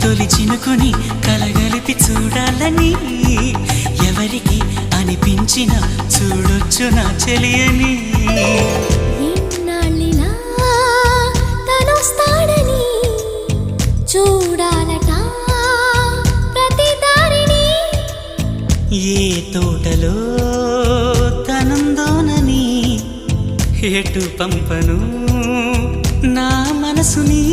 తొలి చినుకుని కలగలిపి చూడాలని ఎవరికి అనిపించిన చూడొచ్చు నా చెలియని ఇన్నాళ్ళిలా తనొస్తాడని చూడాలట ప్రతి దారిని ఏ తోటలో తనందోనని ఎటు పంపను నా మనసుని